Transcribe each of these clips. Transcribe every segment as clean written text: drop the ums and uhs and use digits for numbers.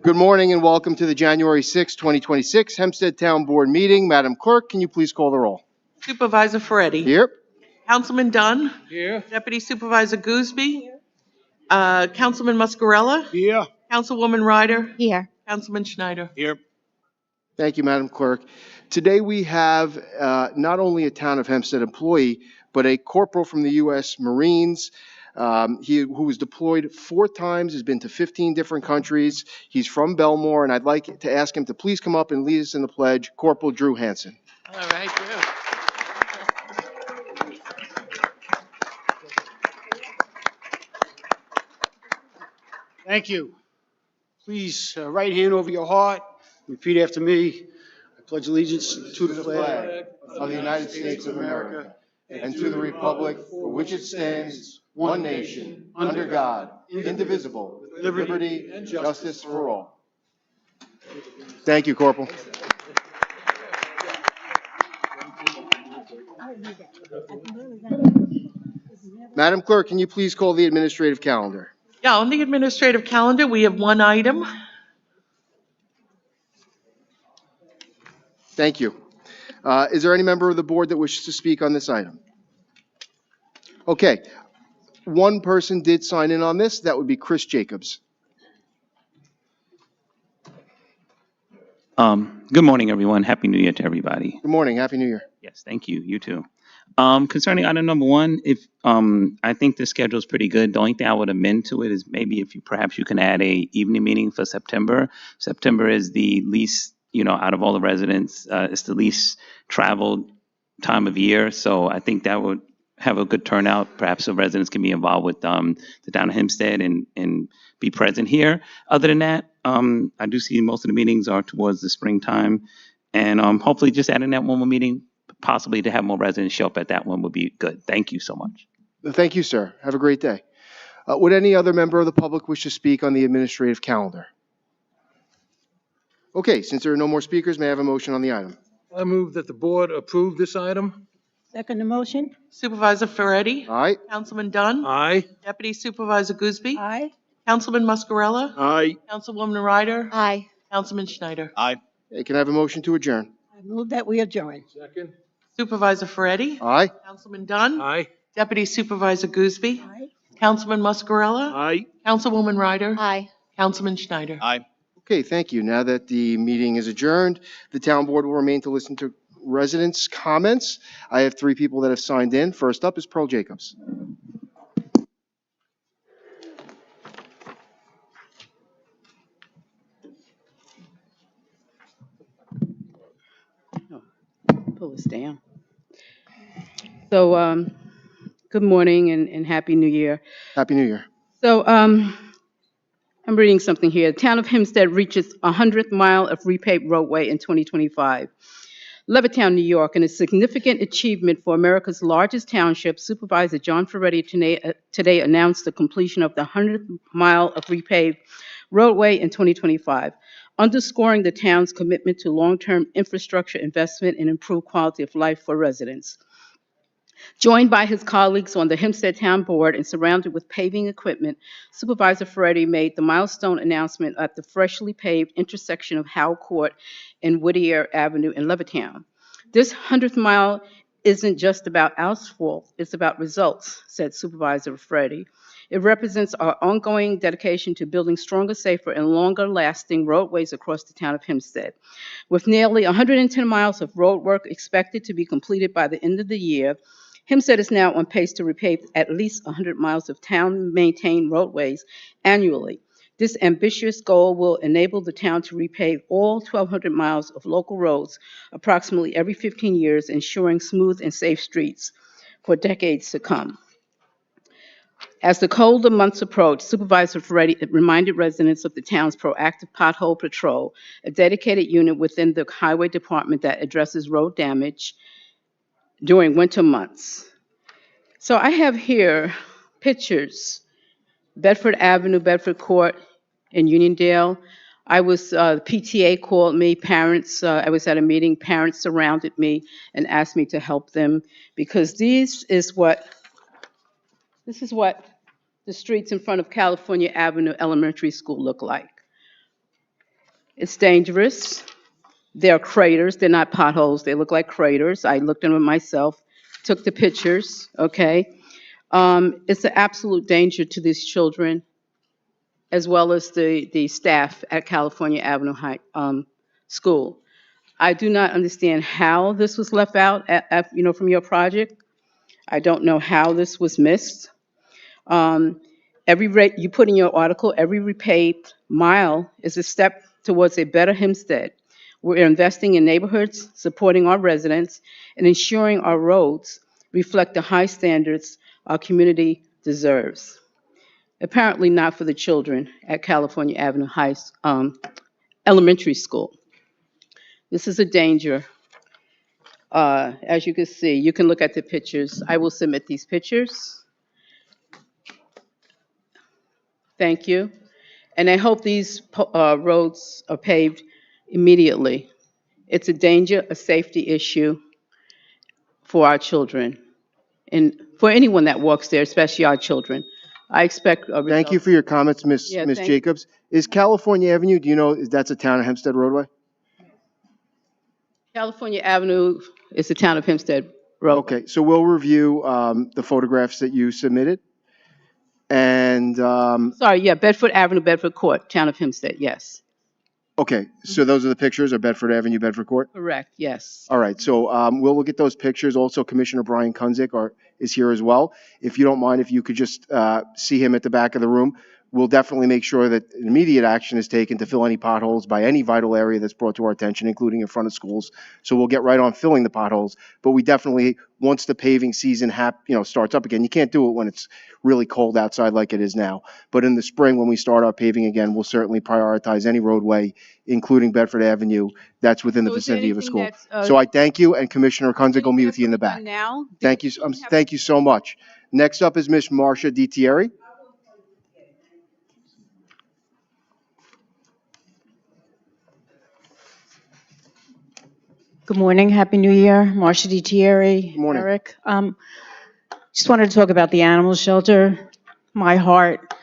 Good morning and welcome to the January 6, 2026 Hempstead Town Board meeting. Madam Clerk, can you please call the roll? Supervisor Ferretti. Here. Councilman Dunn. Here. Deputy Supervisor Gooseby. Councilman Muscarella. Here. Councilwoman Ryder. Here. Councilman Schneider. Here. Thank you, Madam Clerk. Today we have not only a Town of Hempstead employee, but a corporal from the U.S. Marines. Who was deployed 4 times, has been to 15 different countries. He's from Belmore, and I'd like to ask him to please come up and lead us in the pledge. Corporal Drew Hansen. All right, Drew. Thank you. Please, right hand over your heart. Repeat after me. I pledge allegiance to the flag of the United States of America and to the republic for which it stands, one nation, under God, indivisible, with liberty and justice for all. Thank you, Corporal. Madam Clerk, can you please call the administrative calendar? Yeah, on the administrative calendar, we have one item. Thank you. Is there any member of the board that wishes to speak on this item? Okay. One person did sign in on this. That would be Chris Jacobs. Good morning, everyone. Happy New Year to everybody. Good morning. Happy New Year. Yes, thank you. You too. Concerning item number 1, if I think the schedule is pretty good. The only thing I would amend to it is maybe if you perhaps you can add a evening meeting for September. September is the least, out of all the residents, it's the least traveled time of year. So I think that would have a good turnout. Perhaps the residents can be involved with the Town of Hempstead and be present here. Other than that, I do see most of the meetings are towards the springtime, and hopefully just adding that one more meeting, possibly to have more residents show up at that one would be good. Thank you so much. Thank you, sir. Have a great day. Would any other member of the public wish to speak on the administrative calendar? Okay, since there are no more speakers, may I have a motion on the item? I move that the board approve this item. Second the motion? Supervisor Ferretti. Aye. Councilman Dunn. Aye. Deputy Supervisor Gooseby. Aye. Councilman Muscarella. Aye. Councilwoman Ryder. Aye. Councilman Schneider. Aye. Hey, can I have a motion to adjourn? I move that we adjourn. Second. Supervisor Ferretti. Aye. Councilman Dunn. Aye. Deputy Supervisor Gooseby. Aye. Councilman Muscarella. Aye. Councilwoman Ryder. Aye. Councilman Schneider. Aye. Okay, thank you. Now that the meeting is adjourned, the town board will remain to listen to residents' comments. I have 3 people that have signed in. First up is Pearl Jacobs. Pull this down. So, good morning and Happy New Year. Happy New Year. So, I'm reading something here. The Town of Hempstead reaches 100th mile of repaved roadway in 2025. Levittown, New York, in a significant achievement for America's largest township, Supervisor John Ferretti today announced the completion of the 100th mile of repaved roadway in 2025, underscoring the town's commitment to long-term infrastructure investment and improved quality of life for residents. Joined by his colleagues on the Hempstead Town Board and surrounded with paving equipment, Supervisor Ferretti made the milestone announcement at the freshly paved intersection of Howe Court and Whittier Avenue in Levittown. This 100th mile isn't just about asphalt, it's about results, said Supervisor Ferretti. It represents our ongoing dedication to building stronger, safer, and longer-lasting roadways across the town of Hempstead. With nearly 110 miles of road work expected to be completed by the end of the year, Hempstead is now on pace to repave at least 100 miles of town-maintained roadways annually. This ambitious goal will enable the town to repave all 1,200 miles of local roads approximately every 15 years, ensuring smooth and safe streets for decades to come. As the colder months approach, Supervisor Ferretti reminded residents of the town's proactive pothole patrol, a dedicated unit within the highway department that addresses road damage during winter months. So I have here pictures, Bedford Avenue, Bedford Court in Uniondale. PTA called me, parents, I was at a meeting, parents surrounded me and asked me to help them because this is what the streets in front of California Avenue Elementary School look like. It's dangerous. There are craters. They're not potholes. They look like craters. I looked at them myself, took the pictures, okay? It's an absolute danger to these children, as well as the staff at California Avenue High School. I do not understand how this was left out, from your project. I don't know how this was missed. You put in your article, every repaved mile is a step towards a better Hempstead. We're investing in neighborhoods, supporting our residents, and ensuring our roads reflect the high standards our community deserves. Apparently not for the children at California Avenue Elementary School. This is a danger. As you can see, you can look at the pictures. I will submit these pictures. Thank you. And I hope these roads are paved immediately. It's a danger, a safety issue for our children and for anyone that walks there, especially our children. I expect a result. Thank you for your comments, Ms. Yeah, Ms. thank- Jacobs. Is California Avenue, do you know, that's a town of Hempstead roadway? California Avenue is the town of Hempstead Road. Okay, so we'll review the photographs that you submitted. And, Sorry, yeah, Bedford Avenue, Bedford Court, town of Hempstead, yes. okay, so those are the pictures of Bedford Avenue, Bedford Court? Correct, yes. All right, so we'll look at those pictures. Also, Commissioner Brian Kunzik is here as well. If you don't mind, if you could just see him at the back of the room, we'll definitely make sure that immediate action is taken to fill any potholes by any vital area that's brought to our attention, including in front of schools. So we'll get right on filling the potholes. But we definitely, once the paving season starts up again, you can't do it when it's really cold outside like it is now. But in the spring, when we start our paving again, we'll certainly prioritize any roadway, including Bedford Avenue, that's within the So is there vicinity of a anything school. that's, So I thank you, and Commissioner Kunzik will meet with you in the anything back. Now? Thank you. Thank you so much. Next up is Ms. Marcia DiTieri. Good morning, Happy New Year, Marcia DiTieri. Good morning. Eric. Just wanted to talk about the animal shelter. My heart,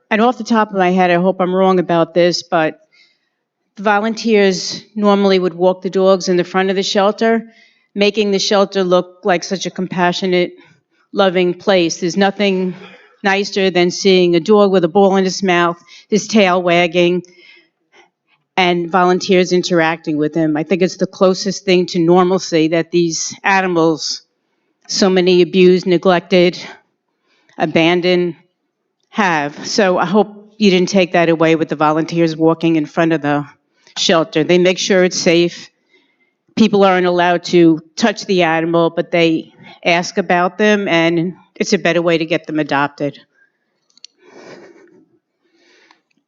and off the top of my head, I hope I'm wrong about this, but the volunteers normally would walk the dogs in the front of the shelter, making the shelter look like such a compassionate, loving place. There's nothing nicer than seeing a dog with a ball in his mouth, his tail wagging, and volunteers interacting with him. I think it's the closest thing to normalcy that these animals, so many abused, neglected, abandoned, have. So I hope you didn't take that away with the volunteers walking in front of the shelter. They make sure it's safe. People aren't allowed to touch the animal, but they ask about them, and it's a better way to get them adopted.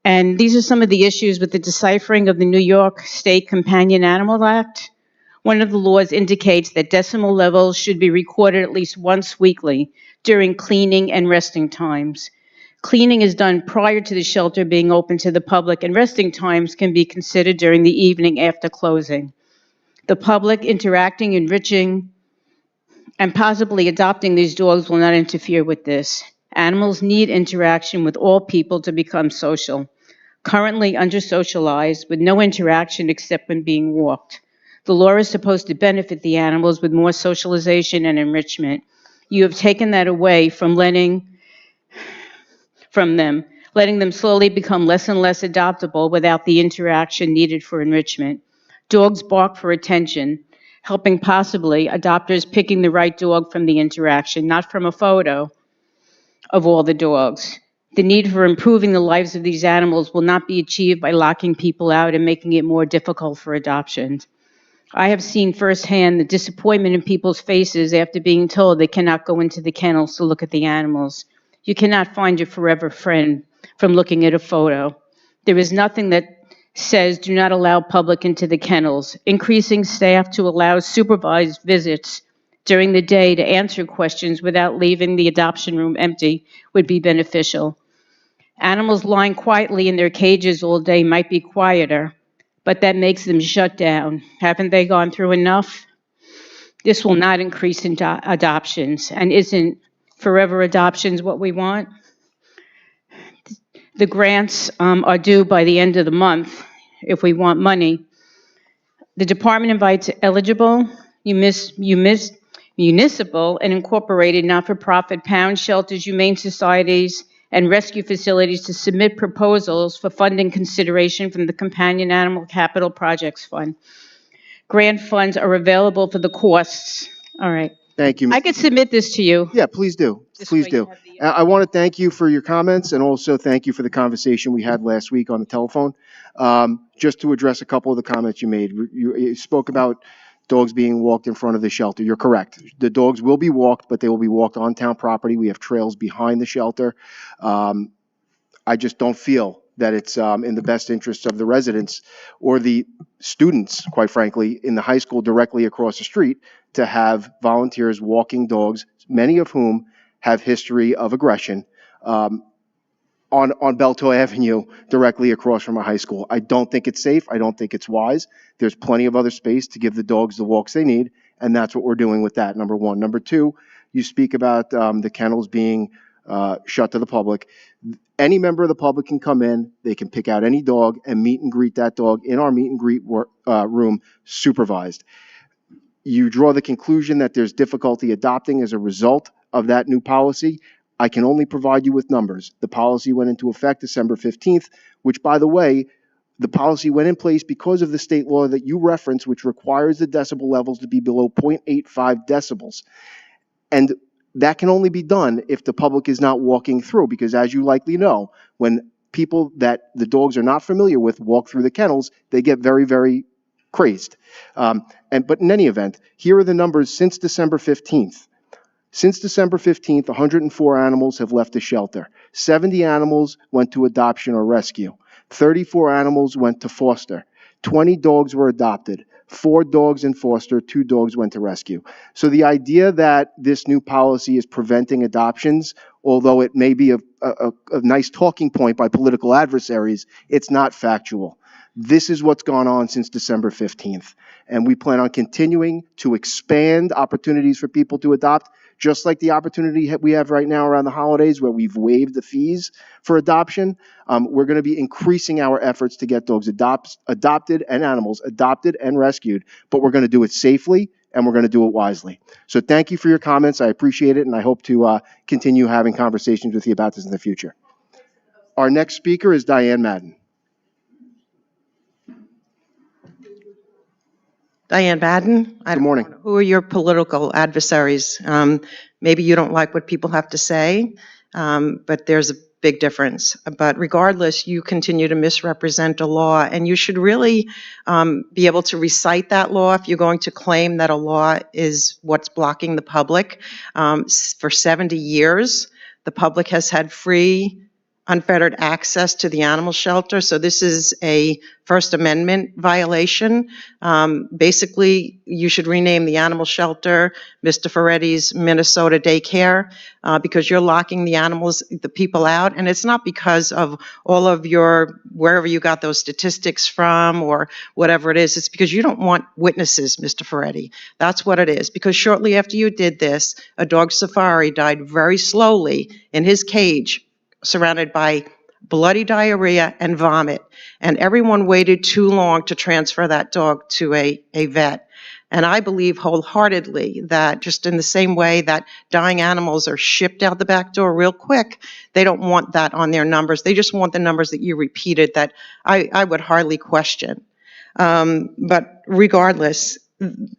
And these are some of the issues with the deciphering of the New York State Companion Animal Act. One of the laws indicates that decimal levels should be recorded at least once weekly during cleaning and resting times. Cleaning is done prior to the shelter being open to the public, and resting times can be considered during the evening after closing. The public interacting, enriching, and possibly adopting these dogs will not interfere with this. Animals need interaction with all people to become social. Currently under-socialized with no interaction except when being walked. The law is supposed to benefit the animals with more socialization and enrichment. You have taken that away from letting them slowly become less and less adoptable without the interaction needed for enrichment. Dogs bark for attention, helping possibly adopters picking the right dog from the interaction, not from a photo of all the dogs. The need for improving the lives of these animals will not be achieved by locking people out and making it more difficult for adoption. I have seen firsthand the disappointment in people's faces after being told they cannot go into the kennels to look at the animals. You cannot find your forever friend from looking at a photo. There is nothing that says do not allow public into the kennels. Increasing staff to allow supervised visits during the day to answer questions without leaving the adoption room empty would be beneficial. Animals lying quietly in their cages all day might be quieter, but that makes them shut down. Haven't they gone through enough? This will not increase adoptions, and isn't forever adoptions what we want? The grants are due by the end of the month, if we want money. The department invites eligible, municipal and incorporated not-for-profit pound shelters, humane societies, and rescue facilities to submit proposals for funding consideration from the Companion Animal Capital Projects Fund. Grant funds are available for the costs. All right. Thank you. I could submit this to you. Yeah, please do. This Please way you do. have the- I want to thank you for your comments and also thank you for the conversation we had last week on the telephone. Just to address a couple of the comments you made, you spoke about dogs being walked in front of the shelter. You're correct. The dogs will be walked, but they will be walked on town property. We have trails behind the shelter. I just don't feel that it's in the best interests of the residents or the students, quite frankly, in the high school directly across the street to have volunteers walking dogs, many of whom have history of aggression, on Belto Avenue directly across from a high school. I don't think it's safe. I don't think it's wise. There's plenty of other space to give the dogs the walks they need, and that's what we're doing with that, number one. Number two, you speak about the kennels being shut to the public. Any member of the public can come in, they can pick out any dog and meet and greet that dog in our meet and greet room, supervised. You draw the conclusion that there's difficulty adopting as a result of that new policy. I can only provide you with numbers. The policy went into effect December 15th, which, by the way, the policy went in place because of the state law that you referenced, which requires the decibel levels to be below 0.85 decibels. And that can only be done if the public is not walking through, because as you likely know, when people that the dogs are not familiar with walk through the kennels, they get very, very crazed. But in any event, here are the numbers since December 15th. Since December 15th, 104 animals have left the shelter. 70 animals went to adoption or rescue. 34 animals went to foster. 20 dogs were adopted. 4 dogs in foster, 2 dogs went to rescue. So the idea that this new policy is preventing adoptions, although it may be a nice talking point by political adversaries, it's not factual. This is what's gone on since December 15th. And we plan on continuing to expand opportunities for people to adopt, just like the opportunity we have right now around the holidays where we've waived the fees for adoption. We're going to be increasing our efforts to get dogs adopted and animals adopted and rescued, but we're going to do it safely and we're going to do it wisely. So thank you for your comments. I appreciate it, and I hope to continue having conversations with you about this in the future. Our next speaker is Diane Madden. Diane Madden. Good morning. Who are your political adversaries? Maybe you don't like what people have to say, but there's a big difference. But regardless, you continue to misrepresent a law, and you should really be able to recite that law if you're going to claim that a law is what's blocking the public. For 70 years, the public has had free, unfettered access to the animal shelter. So this is a First Amendment violation. Basically, you should rename the animal shelter Mr. Ferretti's Minnesota Daycare because you're locking the animals, the people out. And it's not because of all of your, wherever you got those statistics from or whatever it is. It's because you don't want witnesses, Mr. Ferretti. That's what it is. Because shortly after you did this, a dog safari died very slowly in his cage, surrounded by bloody diarrhea and vomit. And everyone waited too long to transfer that dog to a vet. And I believe wholeheartedly that just in the same way that dying animals are shipped out the back door real quick, they don't want that on their numbers. They just want the numbers that you repeated that I would hardly question. But regardless,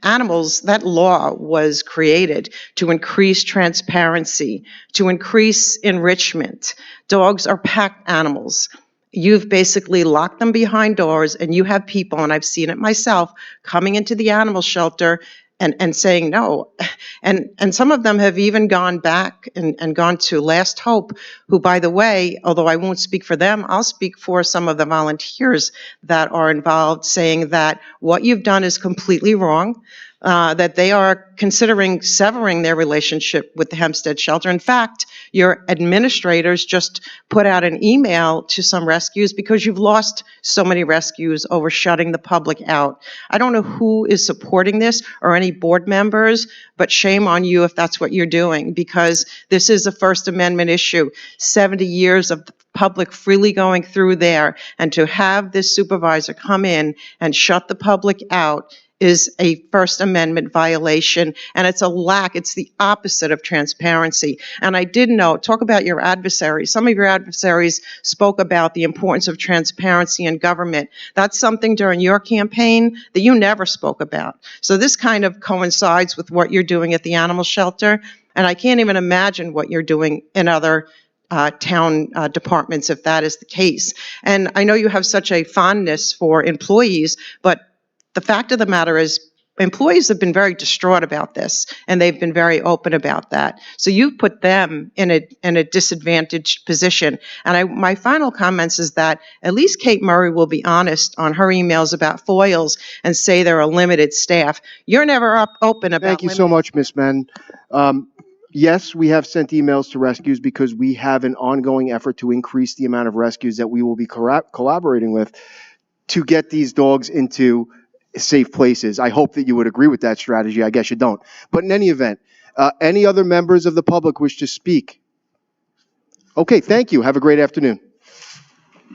animals, that law was created to increase transparency, to increase enrichment. Dogs are pack animals. You've basically locked them behind doors, and you have people, and I've seen it myself, coming into the animal shelter and saying no. And some of them have even gone back and gone to Last Hope, who, by the way, although I won't speak for them, I'll speak for some of the volunteers that are involved, saying that what you've done is completely wrong. that they are considering severing their relationship with the Hempstead shelter. In fact, your administrators just put out an email to some rescues because you've lost so many rescues over shutting the public out. I don't know who is supporting this or any board members, but shame on you if that's what you're doing, because this is a First Amendment issue. 70 years of the public freely going through there, and to have this supervisor come in and shut the public out is a First Amendment violation, and it's the opposite of transparency. And I did note, talk about your adversaries. Some of your adversaries spoke about the importance of transparency in government. That's something during your campaign that you never spoke about. So this kind of coincides with what you're doing at the animal shelter, and I can't even imagine what you're doing in other town departments if that is the case. And I know you have such a fondness for employees, but the fact of the matter is employees have been very distraught about this, and they've been very open about that. So you've put them in a disadvantaged position. And my final comments is that at least Kate Murray will be honest on her emails about foils and say there are limited staff. You're never open about. Thank you so much, Ms. Men. Yes, we have sent emails to rescues because we have an ongoing effort to increase the amount of rescues that we will be collaborating with to get these dogs into safe places. I hope that you would agree with that strategy. I guess you don't. But in any event, any other members of the public wish to speak? Okay, thank you. Have a great afternoon.